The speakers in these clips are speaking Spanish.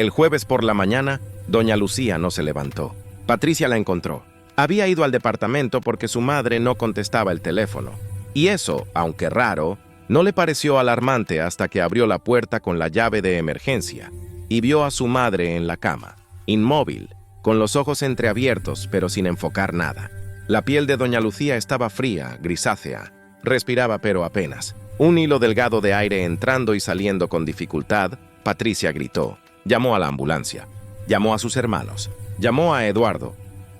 El jueves por la mañana, doña Lucía no se levantó. Patricia la encontró. Había ido al departamento porque su madre no contestaba el teléfono. Y eso, aunque raro, no le pareció alarmante hasta que abrió la puerta con la llave de emergencia y vio a su madre en la cama, inmóvil, con los ojos entreabiertos pero sin enfocar nada. La piel de doña Lucía estaba fría, grisácea. Respiraba pero apenas. Un hilo delgado de aire entrando y saliendo con dificultad. Patricia gritó. Llamó a la ambulancia. Llamó a sus hermanos. Llamó a Eduardo,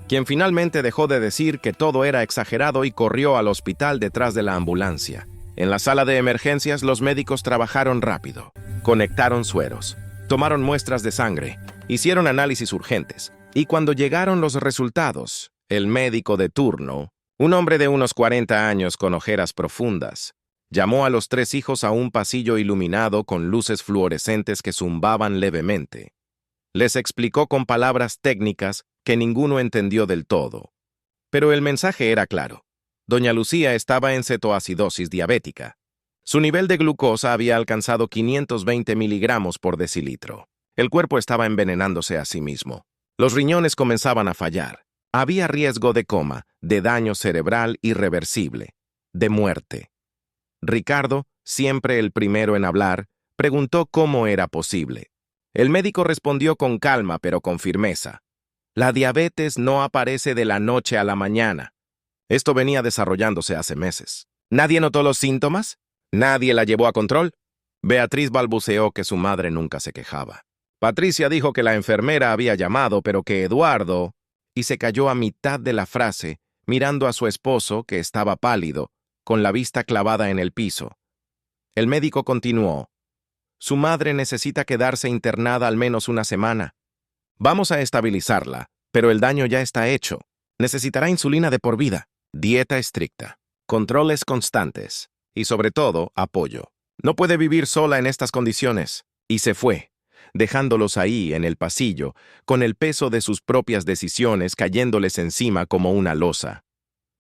quien finalmente dejó de decir que todo era exagerado y corrió al hospital detrás de la ambulancia. En la sala de emergencias los médicos trabajaron rápido. Conectaron sueros. Tomaron muestras de sangre. Hicieron análisis urgentes. Y cuando llegaron los resultados, el médico de turno, un hombre de unos 40 años con ojeras profundas, llamó a los 3 hijos a un pasillo iluminado con luces fluorescentes que zumbaban levemente. Les explicó con palabras técnicas que ninguno entendió del todo. Pero el mensaje era claro. Doña Lucía estaba en cetoacidosis diabética. Su nivel de glucosa había alcanzado 520 miligramos por decilitro. El cuerpo estaba envenenándose a sí mismo. Los riñones comenzaban a fallar. Había riesgo de coma, de daño cerebral irreversible, de muerte. Ricardo, siempre el primero en hablar, preguntó cómo era posible. El médico respondió con calma pero con firmeza. La diabetes no aparece de la noche a la mañana. Esto venía desarrollándose hace meses. ¿Nadie notó los síntomas? ¿Nadie la llevó a control? Beatriz balbuceó que su madre nunca se quejaba. Patricia dijo que la enfermera había llamado, pero que Eduardo... Y se calló a mitad de la frase, mirando a su esposo, que estaba pálido, con la vista clavada en el piso. El médico continuó. Su madre necesita quedarse internada al menos una semana. Vamos a estabilizarla, pero el daño ya está hecho. Necesitará insulina de por vida, dieta estricta, controles constantes y, sobre todo, apoyo. No puede vivir sola en estas condiciones. Y se fue, dejándolos ahí en el pasillo, con el peso de sus propias decisiones cayéndoles encima como una losa.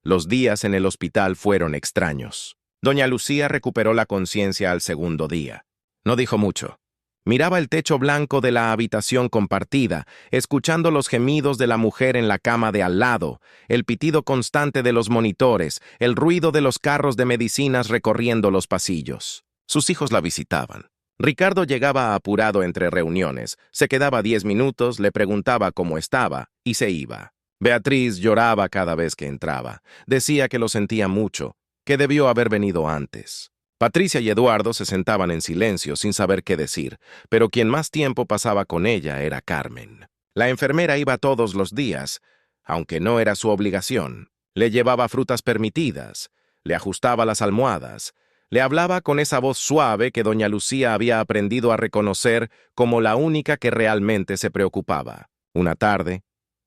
Los días en el hospital fueron extraños. Doña Lucía recuperó la conciencia al segundo día. No dijo mucho. Miraba el techo blanco de la habitación compartida, escuchando los gemidos de la mujer en la cama de al lado, el pitido constante de los monitores, el ruido de los carros de medicinas recorriendo los pasillos. Sus hijos la visitaban. Ricardo llegaba apurado entre reuniones, se quedaba 10 minutos, le preguntaba cómo estaba y se iba. Beatriz lloraba cada vez que entraba. Decía que lo sentía mucho, que debió haber venido antes. Patricia y Eduardo se sentaban en silencio sin saber qué decir, pero quien más tiempo pasaba con ella era Carmen. La enfermera iba todos los días, aunque no era su obligación. Le llevaba frutas permitidas, le ajustaba las almohadas, le hablaba con esa voz suave que doña Lucía había aprendido a reconocer como la única que realmente se preocupaba. Una tarde,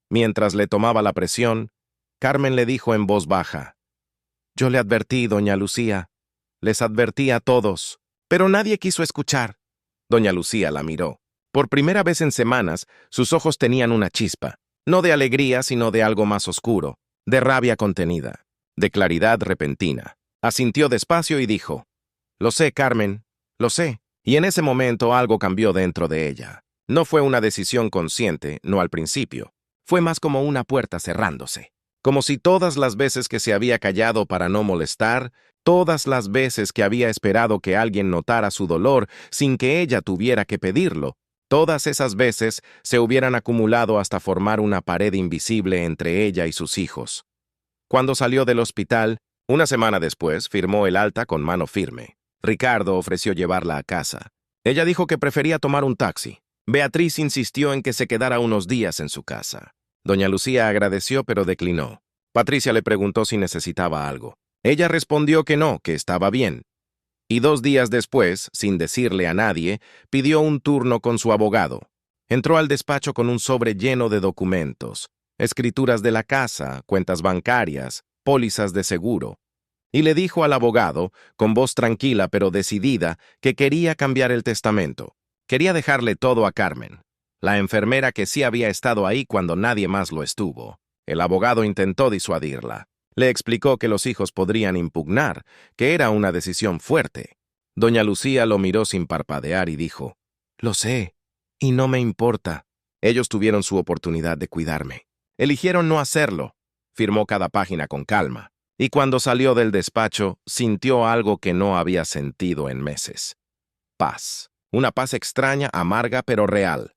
mientras le tomaba la presión, Carmen le dijo en voz baja: «Yo le advertí, doña Lucía. Les advertí a todos, pero nadie quiso escuchar». Doña Lucía la miró. Por primera vez en semanas, sus ojos tenían una chispa, no de alegría, sino de algo más oscuro, de rabia contenida, de claridad repentina. Asintió despacio y dijo: «Lo sé, Carmen, lo sé». Y en ese momento algo cambió dentro de ella. No fue una decisión consciente, no al principio. Fue más como una puerta cerrándose. Como si todas las veces que se había callado para no molestar, todas las veces que había esperado que alguien notara su dolor sin que ella tuviera que pedirlo, todas esas veces se hubieran acumulado hasta formar una pared invisible entre ella y sus hijos. Cuando salió del hospital, una semana después, firmó el alta con mano firme. Ricardo ofreció llevarla a casa. Ella dijo que prefería tomar un taxi. Beatriz insistió en que se quedara unos días en su casa. Doña Lucía agradeció pero declinó. Patricia le preguntó si necesitaba algo. Ella respondió que no, que estaba bien. Y 2 días después, sin decirle a nadie, pidió un turno con su abogado. Entró al despacho con un sobre lleno de documentos, escrituras de la casa, cuentas bancarias, pólizas de seguro. Y le dijo al abogado, con voz tranquila pero decidida, que quería cambiar el testamento. Quería dejarle todo a Carmen, la enfermera que sí había estado ahí cuando nadie más lo estuvo. El abogado intentó disuadirla. Le explicó que los hijos podrían impugnar, que era una decisión fuerte. Doña Lucía lo miró sin parpadear y dijo: «Lo sé, y no me importa. Ellos tuvieron su oportunidad de cuidarme. Eligieron no hacerlo. Firmó cada página con calma. Y cuando salió del despacho, sintió algo que no había sentido en meses. Paz. Una paz extraña, amarga, pero real.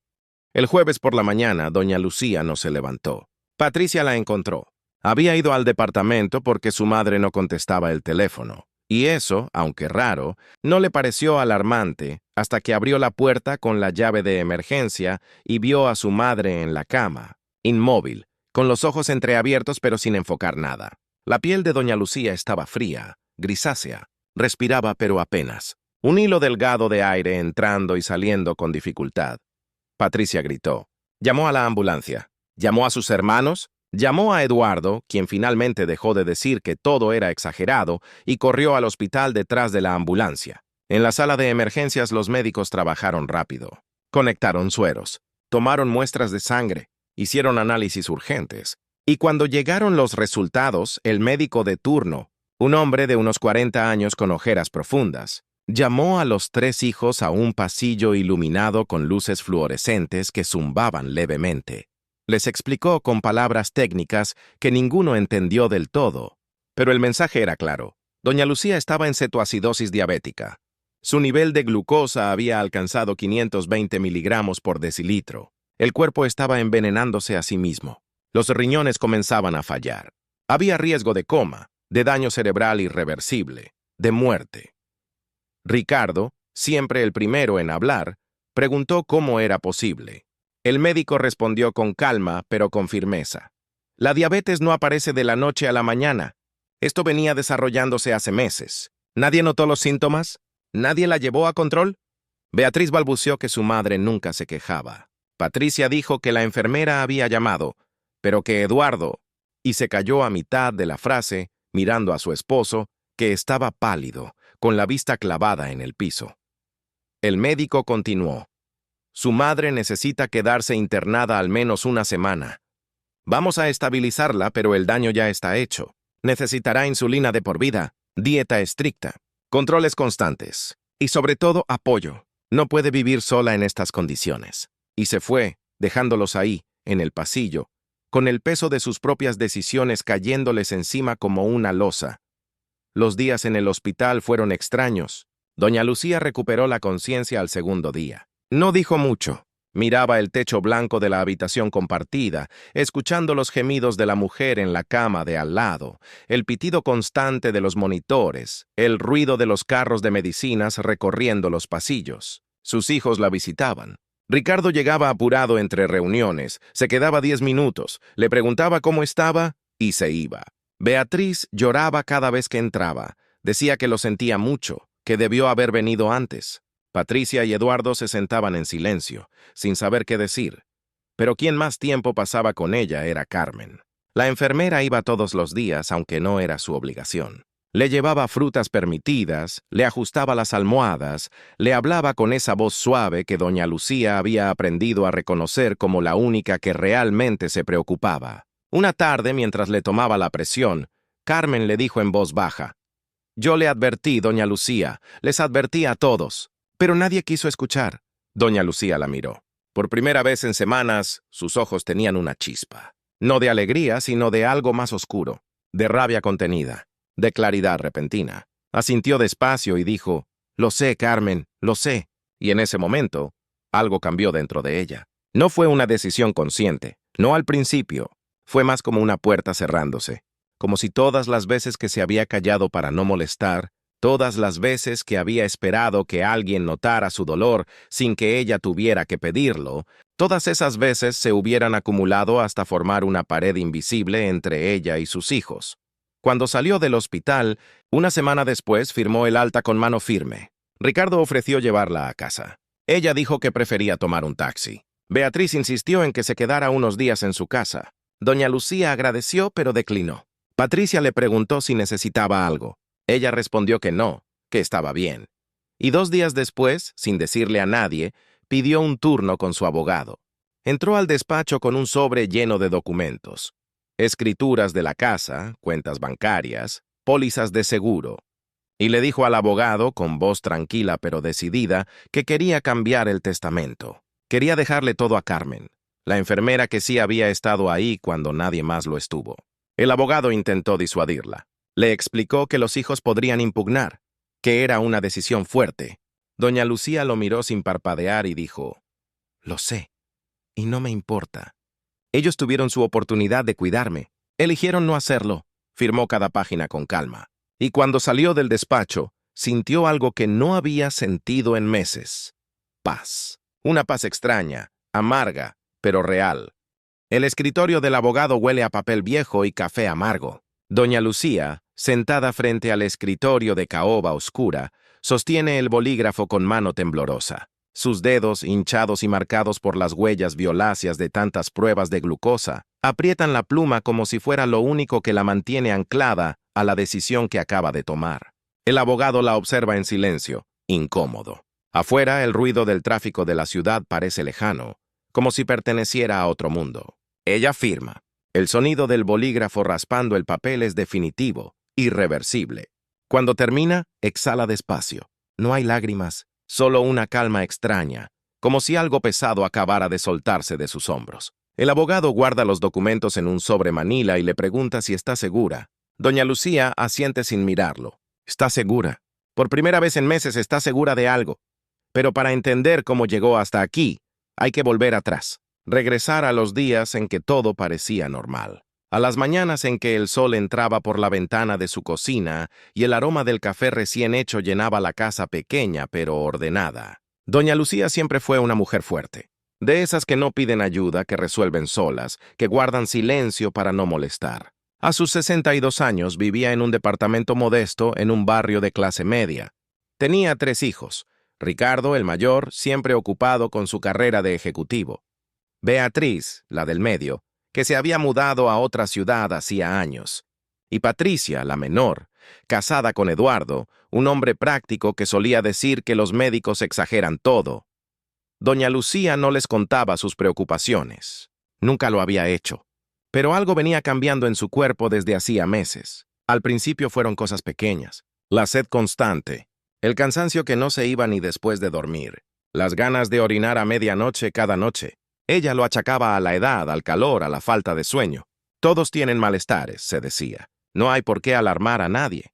El jueves por la mañana, doña Lucía no se levantó. Patricia la encontró. Había ido al departamento porque su madre no contestaba el teléfono. Y eso, aunque raro, no le pareció alarmante hasta que abrió la puerta con la llave de emergencia y vio a su madre en la cama, inmóvil, con los ojos entreabiertos pero sin enfocar nada. La piel de doña Lucía estaba fría, grisácea, respiraba pero apenas. Un hilo delgado de aire entrando y saliendo con dificultad. Patricia gritó. Llamó a la ambulancia. Llamó a sus hermanos. Llamó a Eduardo, quien finalmente dejó de decir que todo era exagerado, y corrió al hospital detrás de la ambulancia. En la sala de emergencias los médicos trabajaron rápido. Conectaron sueros, tomaron muestras de sangre, hicieron análisis urgentes. Y cuando llegaron los resultados, el médico de turno, un hombre de unos 40 años con ojeras profundas, llamó a los 3 hijos a un pasillo iluminado con luces fluorescentes que zumbaban levemente. Les explicó con palabras técnicas que ninguno entendió del todo, pero el mensaje era claro. Doña Lucía estaba en cetoacidosis diabética. Su nivel de glucosa había alcanzado 520 miligramos por decilitro. El cuerpo estaba envenenándose a sí mismo. Los riñones comenzaban a fallar. Había riesgo de coma, de daño cerebral irreversible, de muerte. Ricardo, siempre el primero en hablar, preguntó cómo era posible. El médico respondió con calma, pero con firmeza. La diabetes no aparece de la noche a la mañana. Esto venía desarrollándose hace meses. ¿Nadie notó los síntomas? ¿Nadie la llevó a control? Beatriz balbuceó que su madre nunca se quejaba. Patricia dijo que la enfermera había llamado, pero que Eduardo, y se calló a mitad de la frase, mirando a su esposo, que estaba pálido, con la vista clavada en el piso. El médico continuó. Su madre necesita quedarse internada al menos una semana. Vamos a estabilizarla, pero el daño ya está hecho. Necesitará insulina de por vida, dieta estricta, controles constantes y sobre todo apoyo. No puede vivir sola en estas condiciones. Y se fue, dejándolos ahí, en el pasillo, con el peso de sus propias decisiones cayéndoles encima como una losa. Los días en el hospital fueron extraños. Doña Lucía recuperó la conciencia al segundo día. No dijo mucho. Miraba el techo blanco de la habitación compartida, escuchando los gemidos de la mujer en la cama de al lado, el pitido constante de los monitores, el ruido de los carros de medicinas recorriendo los pasillos. Sus hijos la visitaban. Ricardo llegaba apurado entre reuniones, se quedaba 10 minutos, le preguntaba cómo estaba y se iba. Beatriz lloraba cada vez que entraba. Decía que lo sentía mucho, que debió haber venido antes. Patricia y Eduardo se sentaban en silencio, sin saber qué decir. Pero quien más tiempo pasaba con ella era Carmen. La enfermera iba todos los días, aunque no era su obligación. Le llevaba frutas permitidas, le ajustaba las almohadas, le hablaba con esa voz suave que doña Lucía había aprendido a reconocer como la única que realmente se preocupaba. Una tarde, mientras le tomaba la presión, Carmen le dijo en voz baja: «Yo le advertí, doña Lucía, les advertí a todos». Pero nadie quiso escuchar. Doña Lucía la miró. Por primera vez en semanas, sus ojos tenían una chispa. No de alegría, sino de algo más oscuro, de rabia contenida, de claridad repentina. Asintió despacio y dijo: «Lo sé, Carmen, lo sé». Y en ese momento, algo cambió dentro de ella. No fue una decisión consciente, no al principio. Fue más como una puerta cerrándose. Como si todas las veces que se había callado para no molestar, todas las veces que había esperado que alguien notara su dolor sin que ella tuviera que pedirlo, todas esas veces se hubieran acumulado hasta formar una pared invisible entre ella y sus hijos. Cuando salió del hospital, una semana después firmó el alta con mano firme. Ricardo ofreció llevarla a casa. Ella dijo que prefería tomar un taxi. Beatriz insistió en que se quedara unos días en su casa. Doña Lucía agradeció, pero declinó. Patricia le preguntó si necesitaba algo. Ella respondió que no, que estaba bien. Y 2 días después, sin decirle a nadie, pidió un turno con su abogado. Entró al despacho con un sobre lleno de documentos. Escrituras de la casa, cuentas bancarias, pólizas de seguro. Y le dijo al abogado, con voz tranquila pero decidida, que quería cambiar el testamento. Quería dejarle todo a Carmen, la enfermera que sí había estado ahí cuando nadie más lo estuvo. El abogado intentó disuadirla. Le explicó que los hijos podrían impugnar, que era una decisión fuerte. Doña Lucía lo miró sin parpadear y dijo: «Lo sé, y no me importa. Ellos tuvieron su oportunidad de cuidarme. Eligieron no hacerlo», firmó cada página con calma. Y cuando salió del despacho, sintió algo que no había sentido en meses. Paz. Una paz extraña, amarga, pero real. El escritorio del abogado huele a papel viejo y café amargo. Doña Lucía, sentada frente al escritorio de caoba oscura, sostiene el bolígrafo con mano temblorosa. Sus dedos, hinchados y marcados por las huellas violáceas de tantas pruebas de glucosa, aprietan la pluma como si fuera lo único que la mantiene anclada a la decisión que acaba de tomar. El abogado la observa en silencio, incómodo. Afuera, el ruido del tráfico de la ciudad parece lejano, como si perteneciera a otro mundo. Ella firma. El sonido del bolígrafo raspando el papel es definitivo, irreversible. Cuando termina, exhala despacio. No hay lágrimas, solo una calma extraña, como si algo pesado acabara de soltarse de sus hombros. El abogado guarda los documentos en un sobre manila y le pregunta si está segura. Doña Lucía asiente sin mirarlo. Está segura. Por primera vez en meses está segura de algo. Pero para entender cómo llegó hasta aquí, hay que volver atrás. Regresar a los días en que todo parecía normal. A las mañanas en que el sol entraba por la ventana de su cocina y el aroma del café recién hecho llenaba la casa pequeña pero ordenada. Doña Lucía siempre fue una mujer fuerte. De esas que no piden ayuda, que resuelven solas, que guardan silencio para no molestar. A sus 62 años vivía en un departamento modesto en un barrio de clase media. Tenía 3 hijos. Ricardo, el mayor, siempre ocupado con su carrera de ejecutivo. Beatriz, la del medio, que se había mudado a otra ciudad hacía años. Y Patricia, la menor, casada con Eduardo, un hombre práctico que solía decir que los médicos exageran todo. Doña Lucía no les contaba sus preocupaciones. Nunca lo había hecho. Pero algo venía cambiando en su cuerpo desde hacía meses. Al principio fueron cosas pequeñas. La sed constante, el cansancio que no se iba ni después de dormir, las ganas de orinar a medianoche cada noche. Ella lo achacaba a la edad, al calor, a la falta de sueño. Todos tienen malestares, se decía. No hay por qué alarmar a nadie.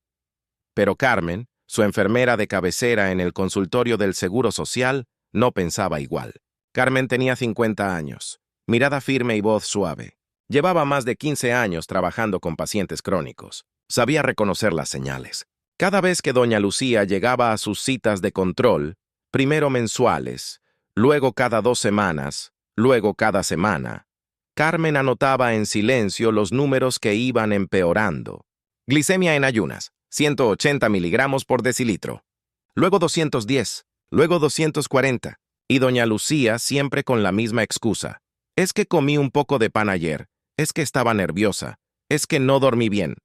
Pero Carmen, su enfermera de cabecera en el consultorio del Seguro Social, no pensaba igual. Carmen tenía 50 años, mirada firme y voz suave. Llevaba más de 15 años trabajando con pacientes crónicos. Sabía reconocer las señales. Cada vez que doña Lucía llegaba a sus citas de control, primero mensuales, luego cada 2 semanas, luego cada semana, Carmen anotaba en silencio los números que iban empeorando. Glicemia en ayunas, 180 miligramos por decilitro. Luego 210, luego 240. Y doña Lucía siempre con la misma excusa. Es que comí un poco de pan ayer, es que estaba nerviosa, es que no dormí bien.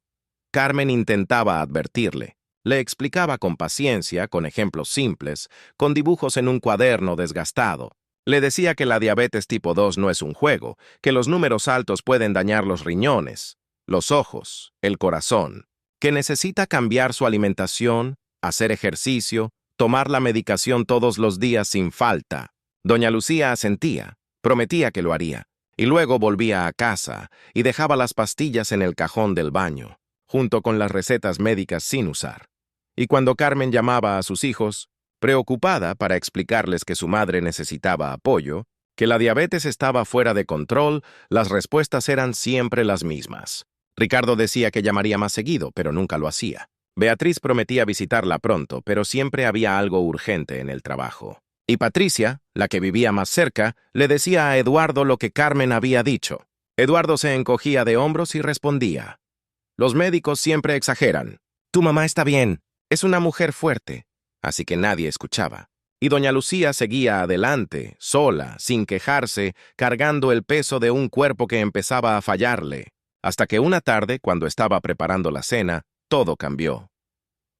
Carmen intentaba advertirle. Le explicaba con paciencia, con ejemplos simples, con dibujos en un cuaderno desgastado. Le decía que la diabetes tipo 2 no es un juego, que los números altos pueden dañar los riñones, los ojos, el corazón, que necesita cambiar su alimentación, hacer ejercicio, tomar la medicación todos los días sin falta. Doña Lucía asentía, prometía que lo haría, y luego volvía a casa y dejaba las pastillas en el cajón del baño, junto con las recetas médicas sin usar. Y cuando Carmen llamaba a sus hijos, preocupada para explicarles que su madre necesitaba apoyo, que la diabetes estaba fuera de control, las respuestas eran siempre las mismas. Ricardo decía que llamaría más seguido, pero nunca lo hacía. Beatriz prometía visitarla pronto, pero siempre había algo urgente en el trabajo. Y Patricia, la que vivía más cerca, le decía a Eduardo lo que Carmen había dicho. Eduardo se encogía de hombros y respondía: «Los médicos siempre exageran. Tu mamá está bien, es una mujer fuerte». Así que nadie escuchaba. Y doña Lucía seguía adelante, sola, sin quejarse, cargando el peso de un cuerpo que empezaba a fallarle. Hasta que una tarde, cuando estaba preparando la cena, todo cambió.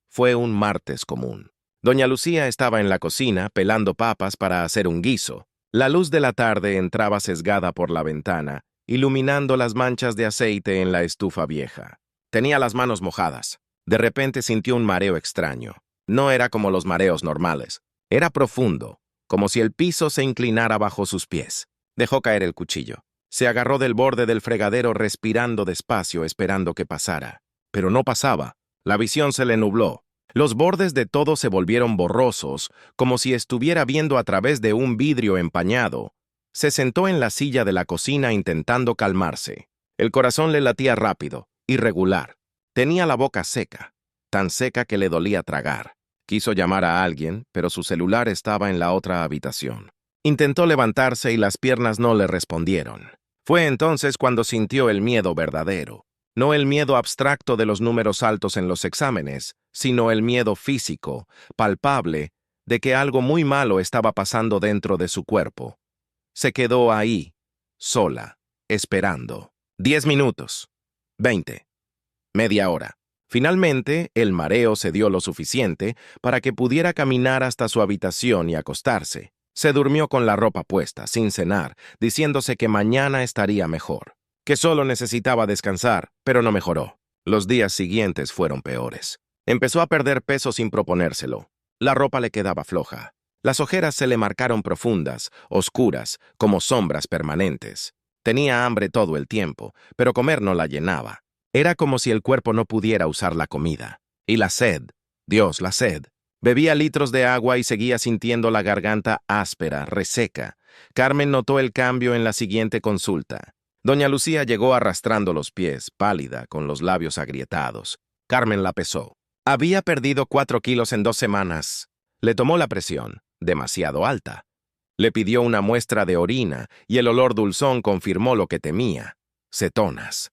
Fue un martes común. Doña Lucía estaba en la cocina pelando papas para hacer un guiso. La luz de la tarde entraba sesgada por la ventana, iluminando las manchas de aceite en la estufa vieja. Tenía las manos mojadas. De repente sintió un mareo extraño. No era como los mareos normales. Era profundo, como si el piso se inclinara bajo sus pies. Dejó caer el cuchillo. Se agarró del borde del fregadero respirando despacio, esperando que pasara. Pero no pasaba. La visión se le nubló. Los bordes de todo se volvieron borrosos, como si estuviera viendo a través de un vidrio empañado. Se sentó en la silla de la cocina intentando calmarse. El corazón le latía rápido, irregular. Tenía la boca seca, tan seca que le dolía tragar. Quiso llamar a alguien, pero su celular estaba en la otra habitación. Intentó levantarse y las piernas no le respondieron. Fue entonces cuando sintió el miedo verdadero. No el miedo abstracto de los números altos en los exámenes, sino el miedo físico, palpable, de que algo muy malo estaba pasando dentro de su cuerpo. Se quedó ahí, sola, esperando. 10 minutos. 20. Media hora. Finalmente, el mareo cedió lo suficiente para que pudiera caminar hasta su habitación y acostarse. Se durmió con la ropa puesta, sin cenar, diciéndose que mañana estaría mejor, que solo necesitaba descansar, pero no mejoró. Los días siguientes fueron peores. Empezó a perder peso sin proponérselo. La ropa le quedaba floja. Las ojeras se le marcaron profundas, oscuras, como sombras permanentes. Tenía hambre todo el tiempo, pero comer no la llenaba. Era como si el cuerpo no pudiera usar la comida. Y la sed. Dios, la sed. Bebía litros de agua y seguía sintiendo la garganta áspera, reseca. Carmen notó el cambio en la siguiente consulta. Doña Lucía llegó arrastrando los pies, pálida, con los labios agrietados. Carmen la pesó. Había perdido 4 kilos en 2 semanas. Le tomó la presión, demasiado alta. Le pidió una muestra de orina y el olor dulzón confirmó lo que temía. Cetonas.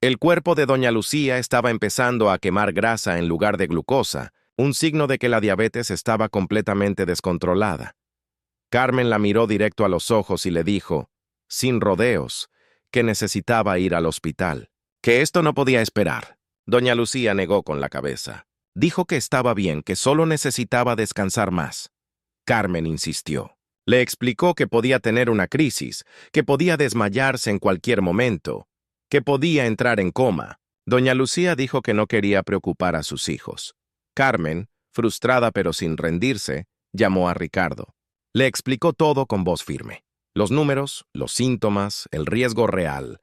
El cuerpo de doña Lucía estaba empezando a quemar grasa en lugar de glucosa, un signo de que la diabetes estaba completamente descontrolada. Carmen la miró directo a los ojos y le dijo, sin rodeos, que necesitaba ir al hospital, que esto no podía esperar. Doña Lucía negó con la cabeza. Dijo que estaba bien, que solo necesitaba descansar más. Carmen insistió. Le explicó que podía tener una crisis, que podía desmayarse en cualquier momento, que podía entrar en coma. Doña Lucía dijo que no quería preocupar a sus hijos. Carmen, frustrada pero sin rendirse, llamó a Ricardo. Le explicó todo con voz firme. Los números, los síntomas, el riesgo real.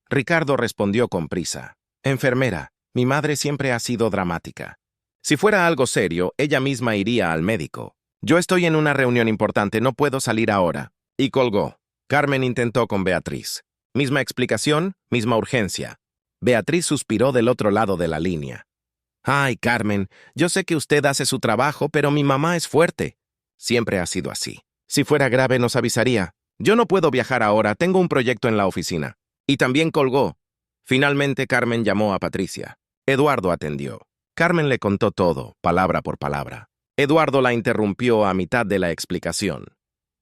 Ricardo respondió con prisa. Enfermera, mi madre siempre ha sido dramática. Si fuera algo serio, ella misma iría al médico. Yo estoy en una reunión importante, no puedo salir ahora. Y colgó. Carmen intentó con Beatriz. Misma explicación, misma urgencia. Beatriz suspiró del otro lado de la línea. Ay, Carmen, yo sé que usted hace su trabajo, pero mi mamá es fuerte. Siempre ha sido así. Si fuera grave nos avisaría. Yo no puedo viajar ahora, tengo un proyecto en la oficina. Y también colgó. Finalmente Carmen llamó a Patricia. Eduardo atendió. Carmen le contó todo, palabra por palabra. Eduardo la interrumpió a mitad de la explicación.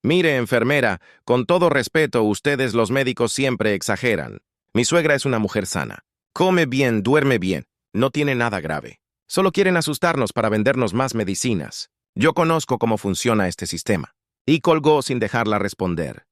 Mire, enfermera, con todo respeto, ustedes los médicos siempre exageran. Mi suegra es una mujer sana. Come bien, duerme bien. No tiene nada grave. Solo quieren asustarnos para vendernos más medicinas. Yo conozco cómo funciona este sistema. Y colgó sin dejarla responder.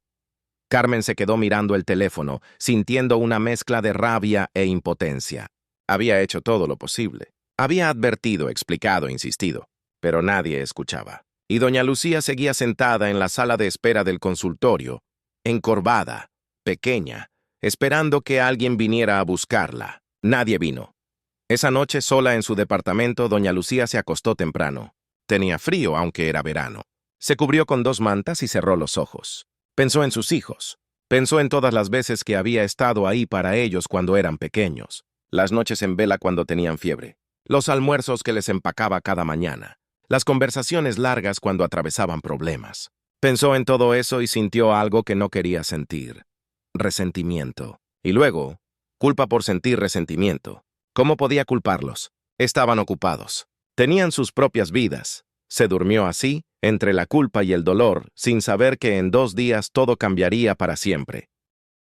Carmen se quedó mirando el teléfono, sintiendo una mezcla de rabia e impotencia. Había hecho todo lo posible. Había advertido, explicado, insistido. Pero nadie escuchaba. Y doña Lucía seguía sentada en la sala de espera del consultorio, encorvada, pequeña, esperando que alguien viniera a buscarla. Nadie vino. Esa noche, sola en su departamento, doña Lucía se acostó temprano. Tenía frío, aunque era verano. Se cubrió con 2 mantas y cerró los ojos. Pensó en sus hijos. Pensó en todas las veces que había estado ahí para ellos cuando eran pequeños. Las noches en vela cuando tenían fiebre. Los almuerzos que les empacaba cada mañana. Las conversaciones largas cuando atravesaban problemas. Pensó en todo eso y sintió algo que no quería sentir. Resentimiento. Y luego, culpa por sentir resentimiento. ¿Cómo podía culparlos? Estaban ocupados. Tenían sus propias vidas. Se durmió así, entre la culpa y el dolor, sin saber que en 2 días todo cambiaría para siempre.